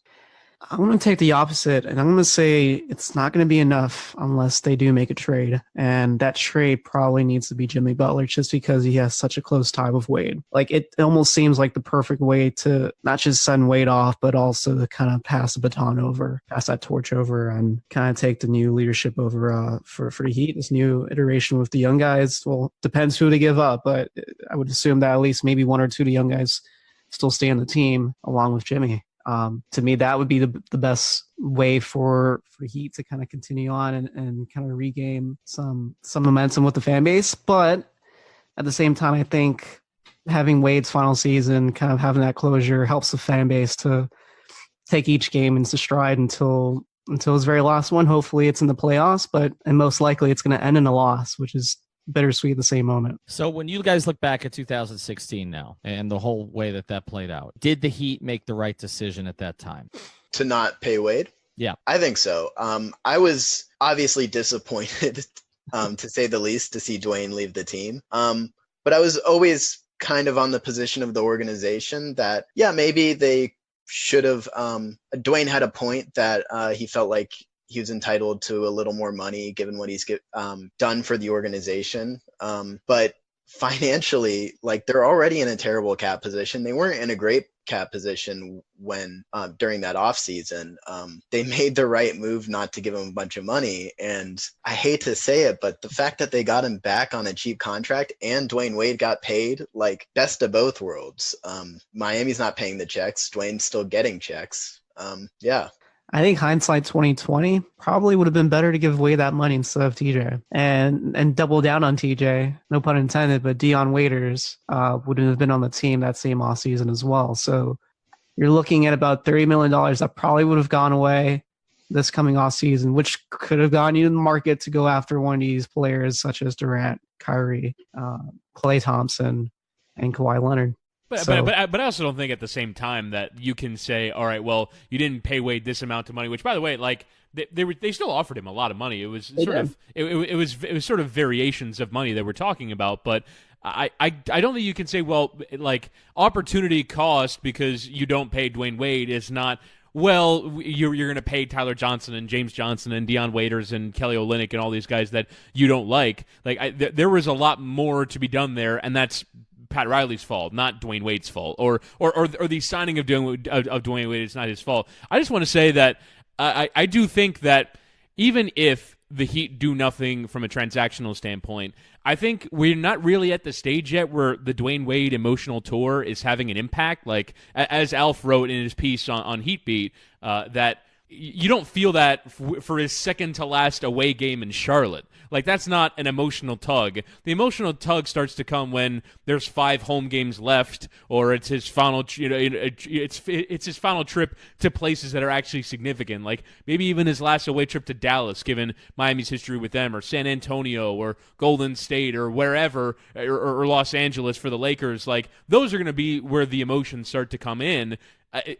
I'm going to take the opposite, and I'm going to say it's not going to be enough unless they do make a trade. And that trade probably needs to be Jimmy Butler just because he has such a close tie with Wade. Like, it almost seems like the perfect way to not just send Wade off, but also to kind of pass the baton over, pass that torch over, and kind of take the new leadership over for the Heat. This new iteration with the young guys, well, depends who they give up, but I would assume that at least maybe one or two of the young guys still stay on the team along with Jimmy. To me, that would be the best way for Heat to kind of continue on and kind of regain some momentum with the fan base. But at the same time, I think having Wade's final season, kind of having that closure, helps the fan base to take each game into stride until his very last one. Hopefully it's in the playoffs, and most likely it's going to end in a loss, which is bittersweet at the same moment. So when you guys look back at 2016 now and the whole way that played out, did the Heat make the right decision at that time? To not pay Wade? Yeah. I think so. I was obviously disappointed, to say the least, to see Dwayne leave the team. But I was always kind of on the position of the organization that, yeah, maybe they should have. Dwayne had a point that he felt like he was entitled to a little more money given what he's done for the organization. But financially, like, they're already in a terrible cap position. They weren't in a great cap position when during that offseason. They made the right move not to give him a bunch of money. And I hate to say it, but the fact that they got him back on a cheap contract and Dwayne Wade got paid, like, best of both worlds. Miami's not paying the checks. Dwayne's still getting checks. Yeah. I think hindsight 2020 probably would have been better to give away that money instead of TJ and double down on TJ. No pun intended, but Dion Waiters wouldn't have been on the team that same offseason as well. So you're looking at about $30 million that probably would have gone away this coming offseason, which could have gotten you in the market to go after one of these players such as Durant, Kyrie, Klay Thompson, and Kawhi Leonard. But I also don't think at the same time that you can say, all right, well, you didn't pay Wade this amount of money. Which, by the way, like they still offered him a lot of money. It was it was sort of variations of money that we're talking about. But I don't think you can say, well, like, opportunity cost because you don't pay Dwayne Wade is not. Well, you're going to pay Tyler Johnson and James Johnson and Dion Waiters and Kelly Olynyk and all these guys that you don't like. Like, there was a lot more to be done there, and that's Pat Riley's fault, not Dwayne Wade's fault, or the signing of Dwayne Wade is not his fault. I just want to say that I do think that even if the Heat do nothing from a transactional standpoint, I think we're not really at the stage yet where the Dwayne Wade emotional tour is having an impact. Like, as Alf wrote in his piece on Heat Beat, that you don't feel that for his second to last away game in Charlotte. Like, that's not an emotional tug. The emotional tug starts to come when there's 5 home games left, or it's his final, it's his final trip to places that are actually significant. Like, maybe even his last away trip to Dallas, given Miami's history with them, or San Antonio, or Golden State, or wherever, or Los Angeles for the Lakers. Like, those are going to be where the emotions start to come in.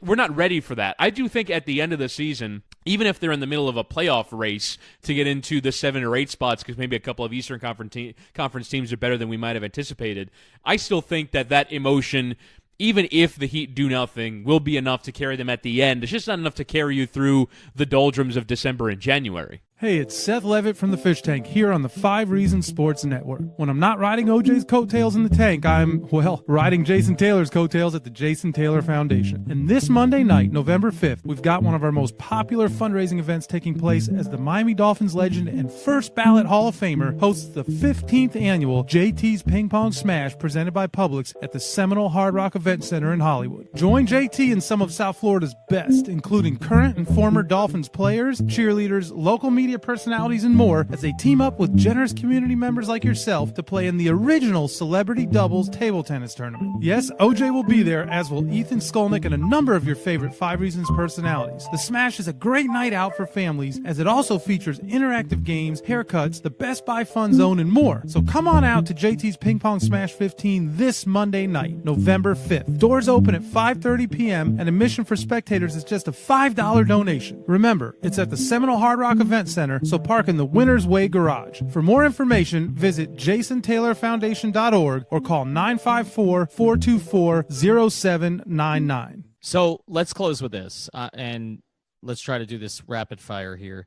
We're not ready for that. I do think at the end of the season, even if they're in the middle of a playoff race to get into the 7 or 8 spots, because maybe a couple of Eastern Conference teams are better than we might have anticipated, I still think that emotion, even if the Heat do nothing, will be enough to carry them at the end. It's just not enough to carry you through the doldrums of December and January. Hey, it's Seth Levitt from the Fish Tank here on the 5 Reasons Sports Network. When I'm not riding OJ's coattails in the tank, I'm, well, riding Jason Taylor's coattails at the Jason Taylor Foundation. And this Monday night, November 5th, we've got one of our most popular fundraising events taking place as the Miami Dolphins legend and first ballot Hall of Famer hosts the 15th annual JT's Ping Pong Smash presented by Publix at the Seminole Hard Rock Event Center in Hollywood. Join JT and some of South Florida's best, including current and former Dolphins players, cheerleaders, local media personalities, and more, as they team up with generous community members like yourself to play in the original Celebrity Doubles table tennis tournament. Yes, OJ will be there, as will Ethan Skolnick and a number of your favorite 5 Reasons personalities. The Smash is a great night out for families, as it also features interactive games, haircuts, the Best Buy Fun Zone, and more. So come on out to JT's Ping Pong Smash 15 this Monday night, November 5th. Doors open at 5:30 p.m. and admission for spectators is just a $5 donation. Remember, it's at the Seminole Hard Rock Event Center, so park in the Winner's Way Garage. For more information, visit jasontaylorfoundation.org or call 954-424-0799. So let's close with this, and let's try to do this rapid fire here.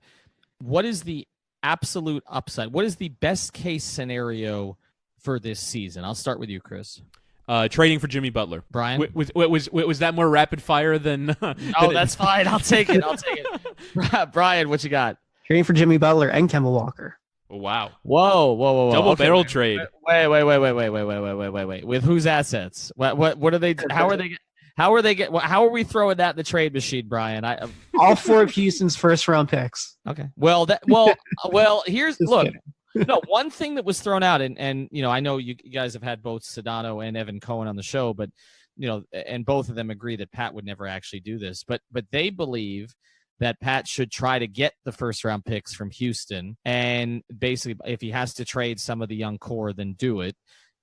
What is the absolute upside? What is the best case scenario for this season? I'll start with you, Chris. Trading for Jimmy Butler. Brian? Was that more rapid fire than... Oh, that's fine. I'll take it. Brian, what you got? Trading for Jimmy Butler and Kemba Walker. Wow. Whoa. Double barrel trade. Wait. With whose assets? What are they? How are we throwing that in the trade machine, Brian? All 4 of Houston's first round picks. Okay. Well, here's look. No, one thing that was thrown out, and I know you guys have had both Sedano and Evan Cohen on the show, but and both of them agree that Pat would never actually do this, but they believe that Pat should try to get the first round picks from Houston, and basically if he has to trade some of the young core, then do it.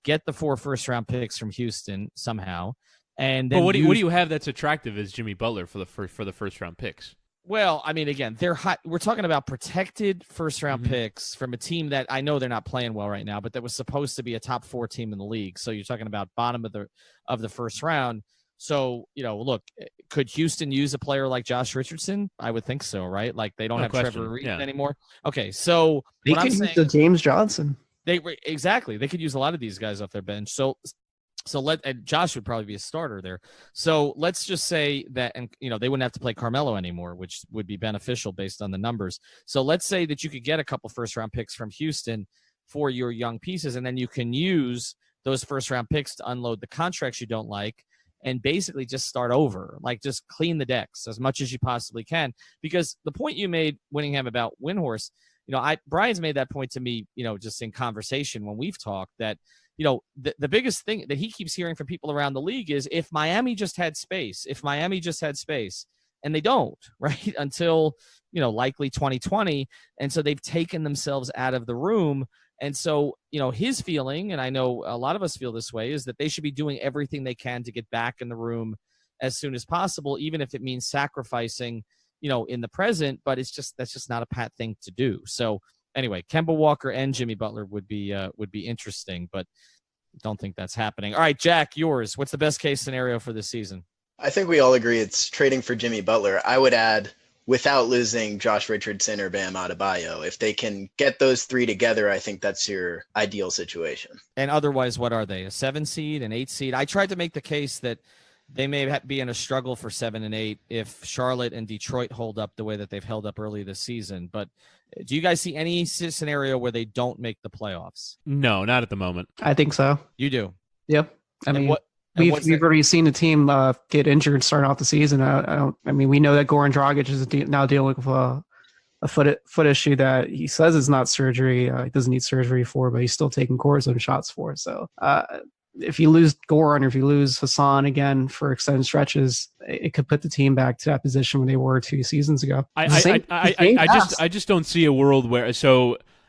Get the 4 first round picks from Houston somehow, and then. But what do you have that's attractive as Jimmy Butler for the first round picks? Well, I mean, again, they're hot. We're talking about protected first round picks from a team that I know they're not playing well right now, but that was supposed to be a top 4 team in the league. So you're talking about bottom of the first round. So, look, could Houston use a player like Josh Richardson? I would think so, right? Like they don't have Trevor Reed anymore. Okay, so they could use the James Johnson. Exactly. They could use a lot of these guys off their bench. So and Josh would probably be a starter there. So let's just say that, and they wouldn't have to play Carmelo anymore, which would be beneficial based on the numbers. So let's say that you could get a couple first-round picks from Houston for your young pieces, and then you can use those first-round picks to unload the contracts you don't like and basically just start over, like just clean the decks as much as you possibly can. Because the point you made, Wittyngham, about Windhorst, Brian's made that point to me, just in conversation when we've talked, that the biggest thing that he keeps hearing from people around the league is if Miami just had space, and they don't, right? Until, likely 2020. And so they've taken themselves out of the room. And so, his feeling, and I know a lot of us feel this way, is that they should be doing everything they can to get back in the room as soon as possible, even if it means sacrificing, in the present, but that's just not a Pat thing to do. So anyway, Kemba Walker and Jimmy Butler would be interesting, but don't think that's happening. All right, Jack, yours. What's the best case scenario for this season? I think we all agree it's trading for Jimmy Butler. I would add, without losing Josh Richardson or Bam Adebayo, if they can get those three together, I think that's your ideal situation. And otherwise, what are they? A 7 seed, an 8 seed? I tried to make the case that they may be in a struggle for 7 and 8 if Charlotte and Detroit hold up the way that they've held up early this season. But do you guys see any scenario where they don't make the playoffs? No, not at the moment. I think so. You do? Yep. I mean, we've already seen the team get injured starting off the season. We know that Goran Dragic is now dealing with a foot issue that he says is not surgery. He doesn't need surgery for, but he's still taking cortisone shots for. So if you lose Goran or if you lose Hassan again for extended stretches, it could put the team back to that position when they were 2 seasons ago. I just don't see a world where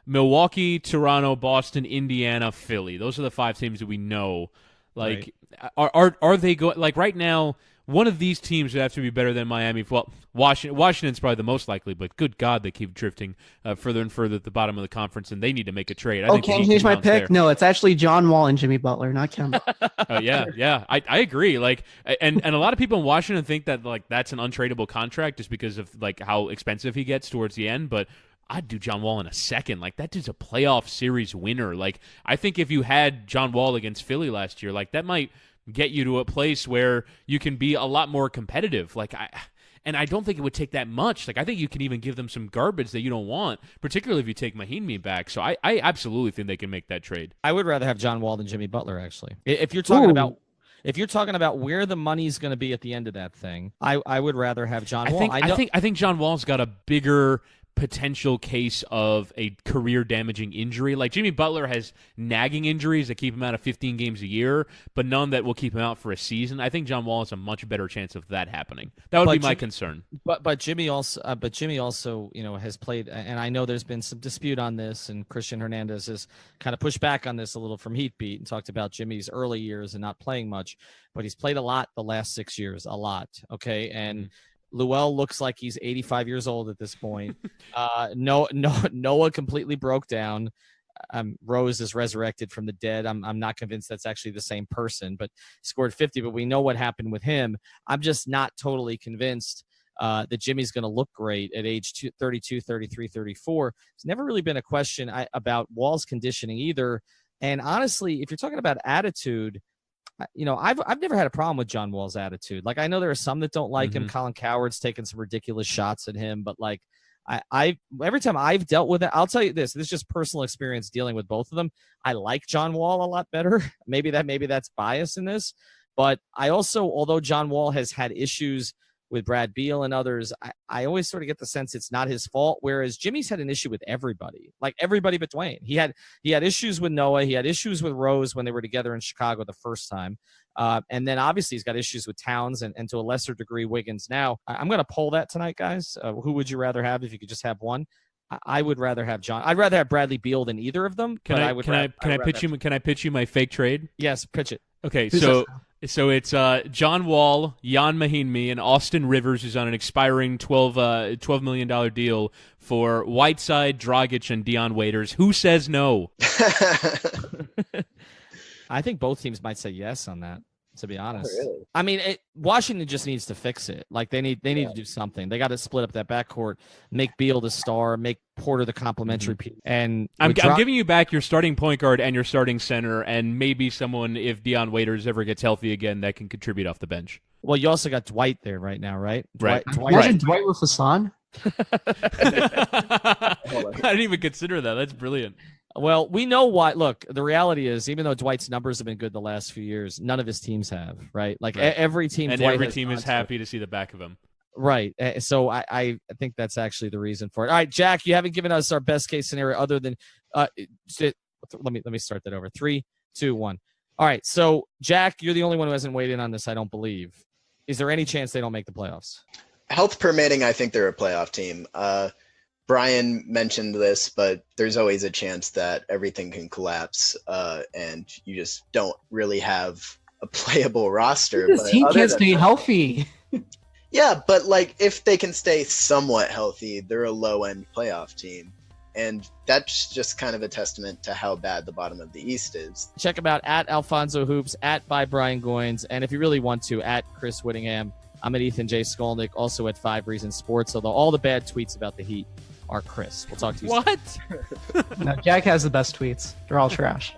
Milwaukee, Toronto, Boston, Indiana, Philly. Those are the 5 teams that we know. Like, right. Are they going? Like right now, one of these teams would have to be better than Miami. Well, Washington's probably the most likely, but good God, they keep drifting further and further at the bottom of the conference, and they need to make a trade. Can you change my pick? There. No, it's actually John Wall and Jimmy Butler, not Kemba. Yeah, I agree. Like, and a lot of people in Washington think that like that's an untradeable contract just because of like how expensive he gets towards the end, but I'd do John Wall in a second. Like, that dude's a playoff series winner. Like, I think if you had John Wall against Philly last year, like, that might get you to a place where you can be a lot more competitive. Like, I don't think it would take that much. Like, I think you can even give them some garbage that you don't want, particularly if you take Mahinmi back. So I absolutely think they can make that trade. I would rather have John Wall than Jimmy Butler, actually. If you're talking about where the money's going to be at the end of that thing, I would rather have John Wall. I think John Wall's got a bigger potential case of a career-damaging injury. Like, Jimmy Butler has nagging injuries that keep him out of 15 games a year, but none that will keep him out for a season. I think John Wall has a much better chance of that happening. That would be my concern. But Jimmy also has played, and I know there's been some dispute on this, and Christian Hernandez has kind of pushed back on this a little from Heat Beat and talked about Jimmy's early years and not playing much, but he's played a lot the last 6 years, a lot. Okay, and Luell looks like he's 85 years old at this point. Noah completely broke down. Rose is resurrected from the dead. I'm not convinced that's actually the same person, but scored 50. But we know what happened with him. I'm just not totally convinced that Jimmy's going to look great at age 32, 33, 34. It's never really been a question about Wall's conditioning either. And honestly, if you're talking about attitude, I've never had a problem with John Wall's attitude. Like, I know there are some that don't like him. Colin Coward's taken some ridiculous shots at him, but like, I every time I've dealt with it, I'll tell you this is just personal experience dealing with both of them. I like John Wall a lot better. Maybe that's bias in this, but I also, although John Wall has had issues with Brad Beal and others, I always sort of get the sense it's not his fault. Whereas Jimmy's had an issue with everybody, like everybody but Dwayne. He had issues with Noah. He had issues with Rose when they were together in Chicago the first time. And then obviously he's got issues with Towns and to a lesser degree Wiggins now. I'm going to poll that tonight, guys. Who would you rather have if you could just have one? I would rather have John. I'd rather have Bradley Beal than either of them. Can I pitch you my fake trade? Yes, pitch it. Okay, so it's John Wall, Jan Mahinmi, and Austin Rivers, who's on an expiring $12 million deal for Whiteside, Dragic, and Dion Waiters. Who says no? I think both teams might say yes on that. to be honest. Oh, really? I mean, Washington just needs to fix it. Like they need to do something. They got to split up that backcourt, make Beal the star, make Porter the complimentary piece. And I'm giving you back your starting point guard and your starting center, and maybe someone, if Deion Waiters ever gets healthy again, that can contribute off the bench. Well, you also got Dwight there right now, right? Right. Imagine Dwight with Hassan. I didn't even consider that. That's brilliant. Well, we know why. Look, the reality is, even though Dwight's numbers have been good the last few years, none of his teams have, right? Like every team, and Dwight every has team is gone to. happy to see the back of him. Right. So I think that's actually the reason for it. All right, Jack, you haven't given us our best case scenario other than let me start that over. 3, 2, 1. All right. So Jack, you're the only one who hasn't weighed in on this, I don't believe. Is there any chance they don't make the playoffs? Health permitting, I think they're a playoff team. Brian mentioned this, but there's always a chance that everything can collapse, and you just don't really have a playable roster. This team can't stay healthy. Yeah, but like if they can stay somewhat healthy, they're a low-end playoff team. And that's just kind of a testament to how bad the bottom of the East is. Check them out at Alfonso Hoops, at by Brian Goins, and if you really want to, at Chris Wittyngham. I'm at Ethan J. Skolnick, also at 5 Reasons Sports, although all the bad tweets about the Heat are Chris. We'll talk to you soon. What? No, Jack has the best tweets. They're all trash.